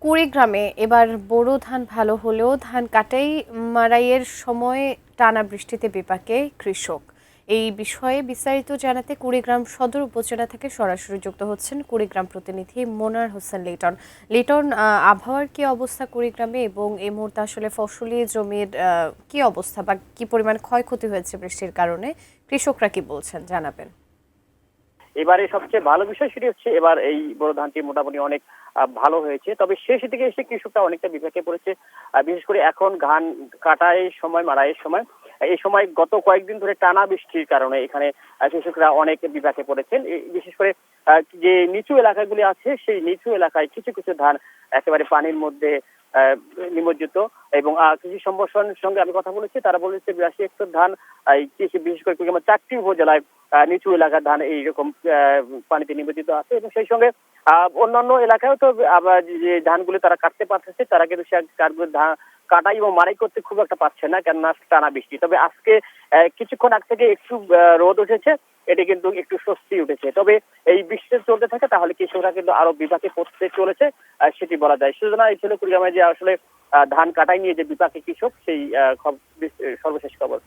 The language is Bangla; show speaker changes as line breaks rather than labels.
কুড়িগ্রামে এবার বোরো ধান ভালো হলেও ধান কাটাই মাড়াইয়ের সময় টানা বৃষ্টিতে বিপাকে কৃষক। এই বিষয়ে বিস্তারিত জানাতে কুড়িগ্রাম সদর উপজেলা থেকে সরাসরি যুক্ত হচ্ছেন কুড়িগ্রাম প্রতিনিধি মোনার হোসেন লিটন। লিটন, আবহাওয়ার কি অবস্থা কুড়িগ্রামে এবং এই মুহূর্তে আসলে ফসলি জমির কি অবস্থা বা কি পরিমাণ ক্ষয়ক্ষতি হয়েছে বৃষ্টির কারণে, কৃষকরা কি বলছেন জানাবেন।
এবারে সবচেয়ে ভালো বিষয় সেটি হচ্ছে এবার এই বোরো ধানটি মোটামুটি অনেক ভালো হয়েছে, তবে শেষের দিকে এসে কৃষকরা অনেকটা বিপাকে পড়েছে। বিশেষ করে এখন ধান কাটার সময়, মাড়াইয়ের সময়, এই সময় গত কয়েকদিন ধরে টানা বৃষ্টির কারণে এখানে কৃষকরা অনেক বিপাকে পড়েছেন। বিশেষ করে যে নিচু এলাকাগুলি আছে সেই নিচু এলাকায় কিছু কিছু ধান একেবারে পানির মধ্যে নিমজ্জিত। এবং কৃষি সম্প্রসারণের সঙ্গে আমি কথা বলেছি, তারা বলেছে 82 হেক্টর ধান এই কৃষি, বিশেষ করে কুড়িগ্রামের 4টি উপজেলায় নিচু এলাকার ধান এইরকম পানিতে নিমজ্জিত আছে। এবং সেই সঙ্গে অন্যান্য এলাকায়ও তো আবার যে ধানগুলো তারা কাটতে পারতেছে, তারা কিন্তু সে ধান কাটাই এবং মাড়াই করতে খুব একটা পারছে না, কেননা টানা বৃষ্টি। তবে আজকে কিছুক্ষণ আগ থেকে একটু রোদ উঠেছে, এটি কিন্তু একটু স্বস্তি উঠেছে। তবে এই বৃষ্টি চলতে থাকে তাহলে কৃষকরা কিন্তু আরো বিপাকে পড়তে চলেছে, সেটি বলা যায়। সুতরাং এই ছিল কুড়িগ্রামে যে আসলে ধান কাটাই নিয়ে যে বিপাকে কৃষক, সেই সর্বশেষ খবর।